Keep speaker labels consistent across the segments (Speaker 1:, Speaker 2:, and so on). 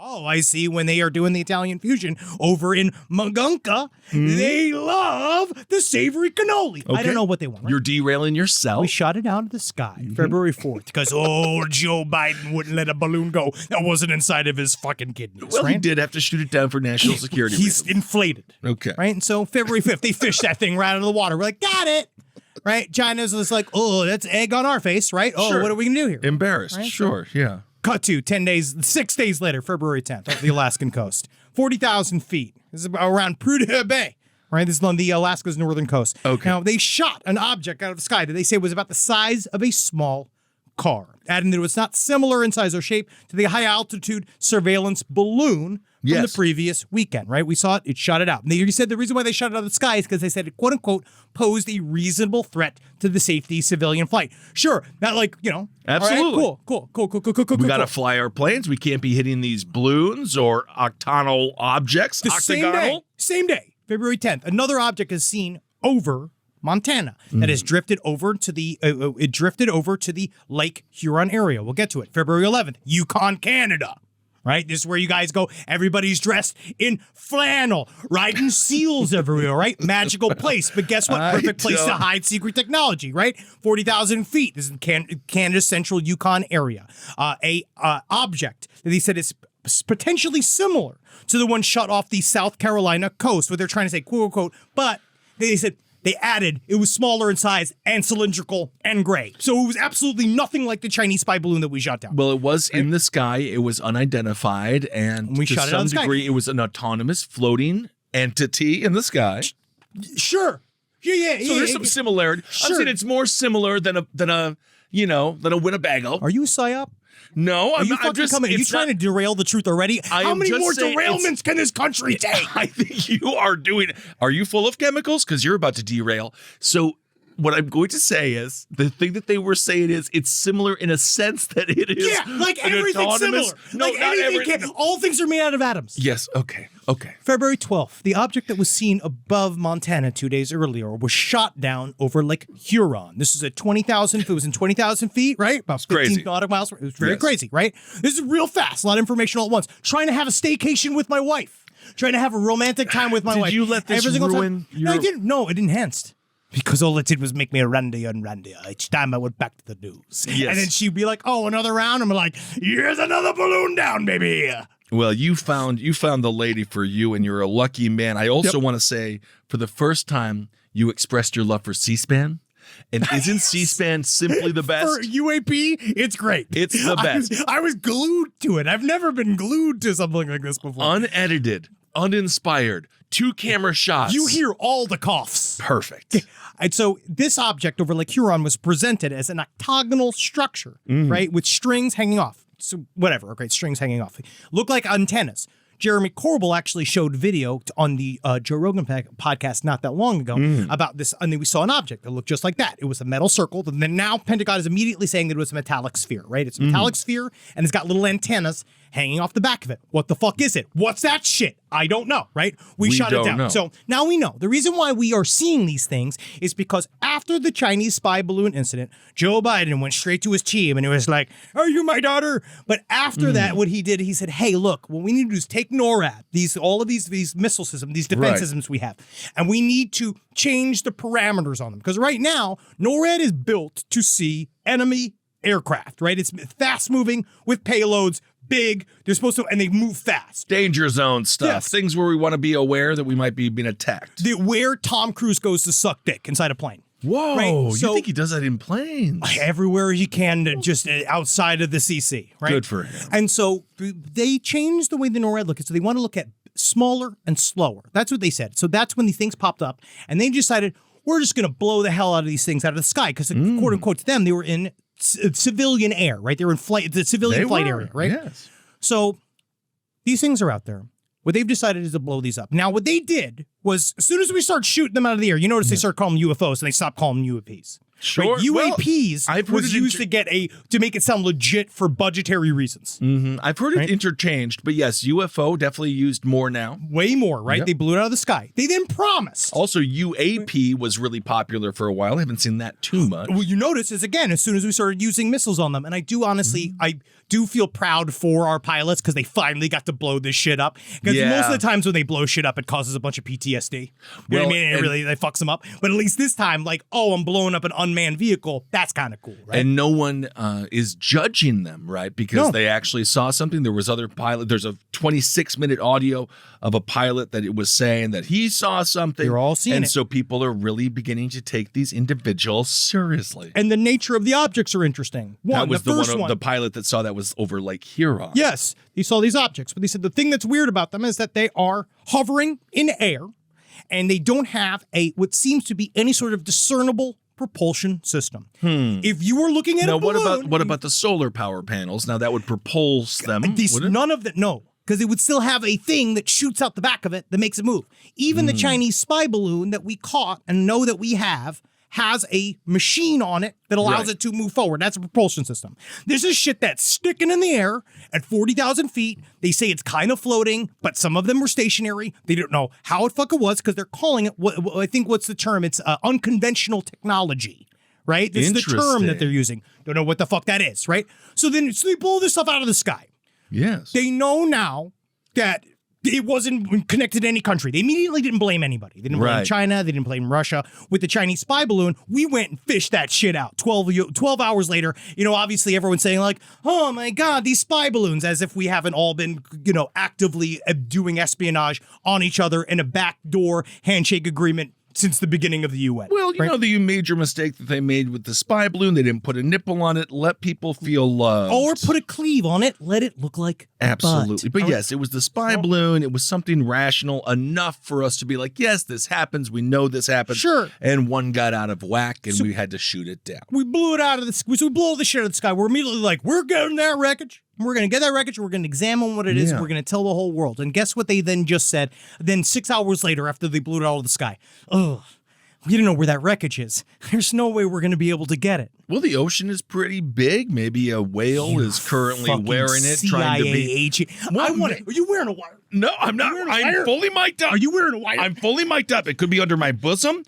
Speaker 1: Oh, I see. When they are doing the Italian fusion over in Magunka, they love the savory cannoli.
Speaker 2: Okay.
Speaker 1: I don't know what they want. Right?
Speaker 2: You're derailing yourself.
Speaker 1: We shot it out of the sky February 4th because old Joe Biden wouldn't let a balloon go that wasn't inside of his fucking kidneys.
Speaker 2: Well,
Speaker 1: right?
Speaker 2: he did have to shoot it down for national security
Speaker 1: He's
Speaker 2: reasons.
Speaker 1: inflated.
Speaker 2: Okay.
Speaker 1: Right? And so February 5th, they fished that thing right out of the water. We're like, got it. Right? China's just like, oh, that's egg on our face, right? Oh,
Speaker 2: Sure.
Speaker 1: what are we going to do here?
Speaker 2: Embarrassed.
Speaker 1: Right?
Speaker 2: Sure, yeah.
Speaker 1: Cut to 6 days later, February 10th, off the Alaskan coast. 40,000 feet. This is around Prudhoe Bay, right? This is on the Alaska's northern coast.
Speaker 2: Okay.
Speaker 1: Now, they shot an object out of the sky that they say was about the size of a small car, adding that it was not similar in size or shape to the high-altitude surveillance balloon from the previous weekend, right? We saw it, it shot it out. And they said the reason why they shot it out of the sky is because they said it, quote-unquote, posed a reasonable threat to the safety of civilian flight. Sure, not like,
Speaker 2: Absolutely.
Speaker 1: all right, cool.
Speaker 2: We got to fly our planes. We can't be hitting these balloons or octagonal objects.
Speaker 1: Same day, February 10th, another object is seen over Montana that has drifted over to the Lake Huron area. We'll get to it. February 11th, Yukon, Canada. Right? This is where you guys go. Everybody's dressed in flannel, riding seals everywhere, right? Magical place. But guess what? Perfect place to hide secret technology, right? 40,000 feet. This is Canada's central Yukon area. A object that they said is potentially similar to the one shot off the South Carolina coast, where they're trying to say, quote unquote, but they said they added it was smaller in size and cylindrical and gray. So it was absolutely nothing like the Chinese spy balloon that we shot down.
Speaker 2: Well, it was in the sky. It was unidentified. And
Speaker 1: we
Speaker 2: to
Speaker 1: shot it out
Speaker 2: some
Speaker 1: of the sky.
Speaker 2: degree, it was an autonomous floating entity in the sky.
Speaker 1: Sure. Yeah.
Speaker 2: So there's some similarity.
Speaker 1: Sure.
Speaker 2: I'm saying it's more similar than a Winnebago.
Speaker 1: Are you a psyop?
Speaker 2: No,
Speaker 1: Are you trying to derail the truth already? How many more derailments can this country take?
Speaker 2: I think you are doing. Are you full of chemicals? Because you're about to derail. So what I'm going to say is the thing that they were saying is it's similar in a sense that it is.
Speaker 1: Yeah, like everything's similar.
Speaker 2: No,
Speaker 1: like
Speaker 2: not everything.
Speaker 1: All things are made out of atoms.
Speaker 2: Yes. Okay.
Speaker 1: February 12th, the object that was seen above Montana 2 days earlier was shot down over Lake Huron. This is at 20,000. It was in 20,000 feet, right? About 15 nautical miles. It was very crazy, right? This is real fast. A lot of information all at once. Trying to have a staycation with my wife. Trying to have a romantic time with my wife.
Speaker 2: Did you let this ruin your...
Speaker 1: No, I didn't. No, it enhanced. Because all it did was make me randier and randier each time I went back to the news.
Speaker 2: Yes.
Speaker 1: And then she'd be like, oh, another round? I'm like, here's another balloon down, baby.
Speaker 2: Well, you found the lady for you, and you're a lucky man. I also want to say, for the first time, you expressed your love for C-SPAN. And isn't C-SPAN simply the best?
Speaker 1: For UAP, it's great.
Speaker 2: It's the best.
Speaker 1: I was glued to it. I've never been glued to something like this before.
Speaker 2: Unedited, uninspired, 2-camera shots.
Speaker 1: You hear all the coughs.
Speaker 2: Perfect.
Speaker 1: And so this object over Lake Huron was presented as an octagonal structure, right, with strings hanging off. So whatever, okay, strings hanging off. Look like antennas. Jeremy Corbell actually showed video on the Joe Rogan podcast not that long ago about this, and then we saw an object that looked just like that. It was a metal circle, and then now Pentagon is immediately saying that it was a metallic sphere, right? It's a metallic sphere, and it's got little antennas hanging off the back of it. What the fuck is it? What's that shit? I don't know, right? We shot it down.
Speaker 2: Know.
Speaker 1: So now we know. The reason why we are seeing these things is because after the Chinese spy balloon incident, Joe Biden went straight to his team and it was like, are you my daughter? But after that, what he did, he said, hey, look, what we need to do is take NORAD, all of these missile systems, these defense systems we have, and we need to change the parameters on them. Because right now, NORAD is built to see enemy aircraft, right? It's fast moving with payloads, big, they're supposed to, and they move fast.
Speaker 2: Danger zone stuff.
Speaker 1: Yes.
Speaker 2: Things where we want to be aware that we might be being attacked.
Speaker 1: Where Tom Cruise goes to suck dick inside a plane.
Speaker 2: Whoa,
Speaker 1: right? So,
Speaker 2: you think he does that in planes?
Speaker 1: Everywhere he can, just outside of the CC, right?
Speaker 2: Good for him.
Speaker 1: And so they changed the way the NORAD look at it. So they want to look at smaller and slower. That's what they said. So that's when these things popped up, and they decided, we're just going to blow the hell out of these things out of the sky, because quote unquote to them, they were in civilian air, right? They were in flight, the civilian flight area, right?
Speaker 2: Yes.
Speaker 1: So these things are out there. What they've decided is to blow these up. Now, what they did was, as soon as we start shooting them out of the air, you notice they start calling them UFOs and they stopped calling them UAPs.
Speaker 2: Sure.
Speaker 1: Right?
Speaker 2: Well,
Speaker 1: UAPs
Speaker 2: I've heard
Speaker 1: was
Speaker 2: it
Speaker 1: used to make it sound legit for budgetary reasons.
Speaker 2: I've heard it interchanged, but yes, UFO definitely used more now.
Speaker 1: Way more, right?
Speaker 2: Yep.
Speaker 1: They blew it out of the sky. They then promised.
Speaker 2: Also, UAP was really popular for a while. I haven't seen that too much.
Speaker 1: Well, you notice is again, as soon as we started using missiles on them, and I do honestly, I do feel proud for our pilots because they finally got to blow this shit up. Because most of the times when they blow shit up, it causes a bunch of PTSD. You know what I mean? It really fucks them up. But at least this time, like, oh, I'm blowing up an unmanned vehicle. That's kind of cool, right?
Speaker 2: And no one is judging them, right? Because they actually saw something. There was other pilot. There's a 26-minute audio of a pilot that it was saying that he saw something.
Speaker 1: You're all seeing it.
Speaker 2: And so people are really beginning to take these individuals seriously.
Speaker 1: And the nature of the objects are interesting.
Speaker 2: That was the pilot that saw that was over Lake Huron.
Speaker 1: Yes, he saw these objects, but they said the thing that's weird about them is that they are hovering in air, and they don't have what seems to be any sort of discernible propulsion system. If you were looking at a balloon,
Speaker 2: what about the solar power panels? Now that would propulse them.
Speaker 1: None of that. No. Because it would still have a thing that shoots out the back of it that makes it move. Even the Chinese spy balloon that we caught and know that we have has a machine on it that allows it to move forward. That's a propulsion system. This is shit that's sticking in the air at 40,000 feet. They say it's kind of floating, but some of them were stationary. They don't know how it fucking was because they're calling it, I think what's the term? It's unconventional technology, right? This is the term that they're using. Don't know what the fuck that is, right? So they blow this stuff out of the sky.
Speaker 2: Yes.
Speaker 1: They know now that it wasn't connected to any country. They immediately didn't blame anybody. They didn't blame China. They didn't blame Russia. With the Chinese spy balloon, we went and fished that shit out. 12 hours later, obviously everyone's saying like, oh my God, these spy balloons, as if we haven't all been, actively doing espionage on each other in a backdoor handshake agreement since the beginning of the UN.
Speaker 2: Well, you know the major mistake that they made with the spy balloon, they didn't put a nipple on it, let people feel loved.
Speaker 1: Or put a cleave on it, let it look like
Speaker 2: absolutely.
Speaker 1: butt.
Speaker 2: But yes, it was the spy balloon. It was something rational enough for us to be like, yes, this happens. We know this happens.
Speaker 1: Sure.
Speaker 2: And one got out of whack and we had to shoot it down.
Speaker 1: We blew it out of the sky. So we blow the shit out of the sky. We're immediately like, we're getting that wreckage. We're going to get that wreckage. We're going to examine what it is. We're going to tell the whole world. And guess what they then just said? Then 6 hours later, after they blew it out of the sky, we don't know where that wreckage is. There's no way we're going to be able to get it.
Speaker 2: Well, the ocean is pretty big. Maybe a whale is currently wearing it, trying to be.
Speaker 1: Agent. Are you wearing a wire?
Speaker 2: No, I'm not. I'm fully mic'd up.
Speaker 1: Are you wearing a wire?
Speaker 2: I'm fully mic'd up. It could be under my bosom,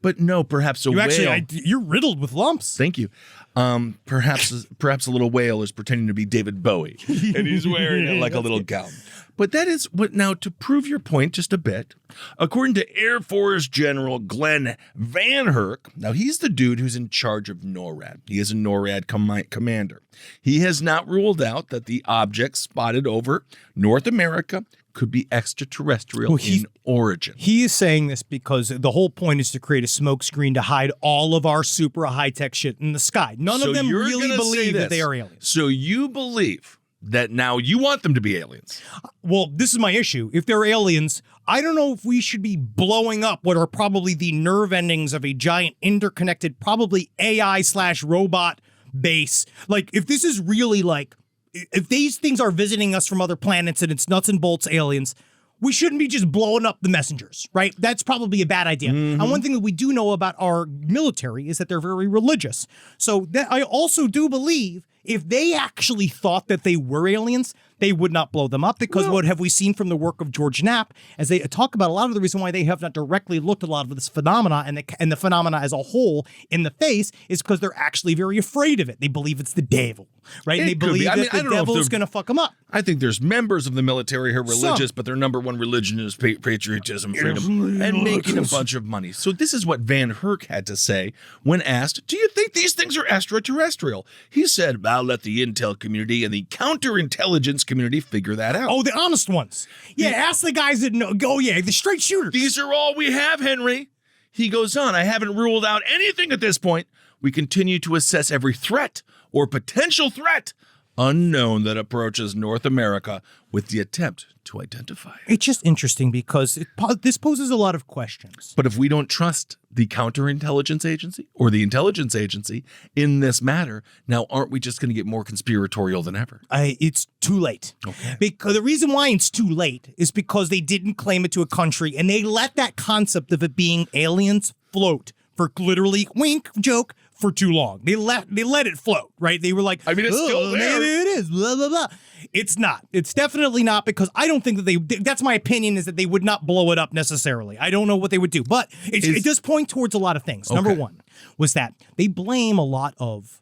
Speaker 2: but no, perhaps a whale.
Speaker 1: You're riddled with lumps.
Speaker 2: Thank you. Perhaps a little whale is pretending to be David Bowie, and he's wearing it like a little gown. But that is what, now to prove your point just a bit, according to Air Force General Glenn Van Herk, now he's the dude who's in charge of NORAD. He is a NORAD commander. He has not ruled out that the object spotted over North America could be extraterrestrial in origin.
Speaker 1: He is saying this because the whole point is to create a smokescreen to hide all of our super high-tech shit in the sky. None of them really believe that they are aliens.
Speaker 2: So you believe that now you want them to be aliens?
Speaker 1: Well, this is my issue. If they're aliens, I don't know if we should be blowing up what are probably the nerve endings of a giant interconnected, probably AI/robot base. Like, if this is really like, if these things are visiting us from other planets and it's nuts and bolts aliens, we shouldn't be just blowing up the messengers, right? That's probably a bad idea. And one thing that we do know about our military is that they're very religious. So that I also do believe if they actually thought that they were aliens, they would not blow them up because what have we seen from the work of George Knapp as they talk about a lot of the reason why they have not directly looked at a lot of this phenomena and the phenomena as a whole in the face is because they're actually very afraid of it. They believe it's the devil, right? And they believe that the devil is going to fuck them up.
Speaker 2: I think there's members of the military who are religious, but their number one religion is patriotism, freedom, and making a bunch of money. So this is what Van Herk had to say when asked, do you think these things are extraterrestrial? He said, I'll let the intel community and the counterintelligence community figure that out.
Speaker 1: Oh, the honest ones. Yeah, ask the guys that know. Oh, yeah, the straight shooters.
Speaker 2: These are all we have, Henry. He goes on, I haven't ruled out anything at this point. We continue to assess every threat or potential threat unknown that approaches North America with the attempt to identify it.
Speaker 1: It's just interesting because this poses a lot of questions.
Speaker 2: But if we don't trust the counterintelligence agency or the intelligence agency in this matter, now aren't we just going to get more conspiratorial than ever?
Speaker 1: It's too late.
Speaker 2: Okay.
Speaker 1: Because the reason why it's too late is because they didn't claim it to a country and they let that concept of it being aliens float for literally, wink, joke, for too long. They let it float, right? They were like,
Speaker 2: I mean, it's still there.
Speaker 1: Maybe it is, blah, blah, blah. It's not. It's definitely not, because I don't think that that's my opinion, is that they would not blow it up necessarily. I don't know what they would do, but it does point towards a lot of things. Number one was that they blame a lot of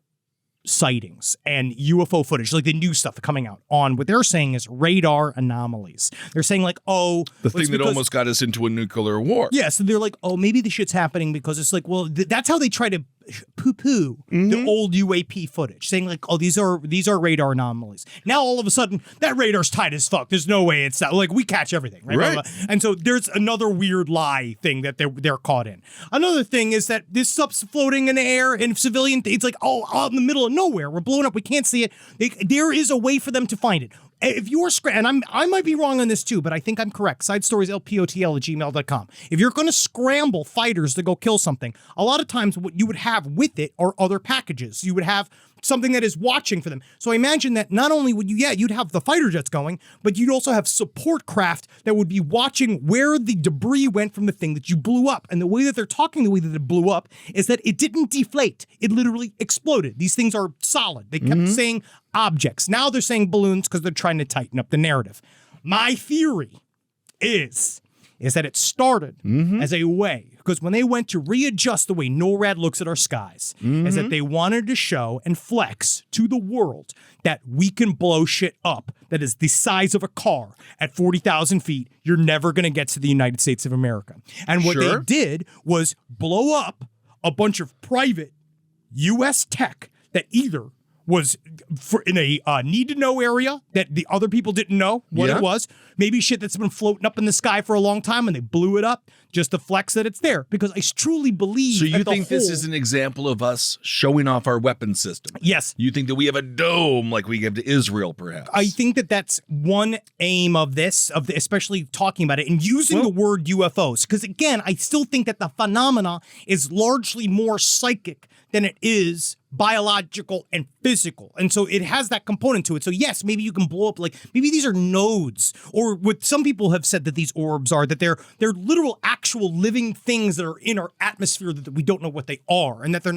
Speaker 1: sightings and UFO footage, like the new stuff coming out, on what they're saying is radar anomalies. They're saying like, the
Speaker 2: thing that almost got us into a nuclear war.
Speaker 1: Yeah, so they're like, maybe the shit's happening because it's like, well, that's how they try to poo-poo the old UAP footage, saying like, these are radar anomalies. Now all of a sudden that radar's tight as fuck. There's no way it's that. Like, we catch everything, right? And so there's another weird lie thing that they're caught in. Another thing is that this stuff's floating in the air and civilian. It's like, out in the middle of nowhere, we're blowing up. We can't see it. There is a way for them to find it. If you're and I might be wrong on this too, but I think I'm correct. SideStoriesLPOTL@gmail.com. If you're going to scramble fighters to go kill something, a lot of times what you would have with it are other packages. You would have something that is watching for them. So I imagine that not only would you'd have the fighter jets going, but you'd also have support craft that would be watching where the debris went from the thing that you blew up. And the way that they're talking, the way that it blew up, is that it didn't deflate. It literally exploded. These things are solid. They kept saying objects. Now they're saying balloons because they're trying to tighten up the narrative. My theory is that it started as a way, because when they went to readjust the way NORAD looks at our skies, is that they wanted to show and flex to the world that we can blow shit up that is the size of a car at 40,000 feet. You're never going to get to the United States of America. And what they did was blow up a bunch of private U.S. tech that either was in a need-to-know area that the other people didn't know what it was. Maybe shit that's been floating up in the sky for a long time and they blew it up just to flex that it's there. Because I truly believe.
Speaker 2: So you think this is an example of us showing off our weapon system?
Speaker 1: Yes.
Speaker 2: You think that we have a dome like we give to Israel, perhaps?
Speaker 1: I think that that's one aim of this, especially talking about it and using the word UFOs. Because again, I still think that the phenomena is largely more psychic than it is biological and physical. And so it has that component to it. So yes, maybe you can blow up, like maybe these are nodes, or what some people have said that these orbs are, that they're literal actual living things that are in our atmosphere that we don't know what they are, and that they're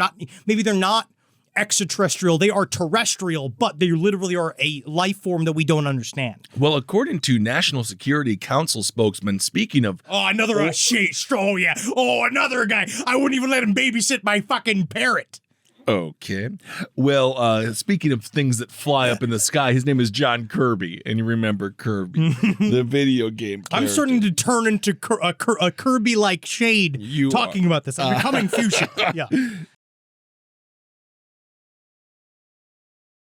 Speaker 1: not extraterrestrial, they are terrestrial, but they literally are a life form that we don't understand.
Speaker 2: Well, according to National Security Council spokesman, speaking of...
Speaker 1: another guy. I wouldn't even let him babysit my fucking parrot.
Speaker 2: Okay. Well, speaking of things that fly up in the sky, his name is John Kirby. And you remember Kirby, the video game character.
Speaker 1: I'm starting to turn into a Kirby-like shade talking about this. I'm becoming fuchsia. Yeah.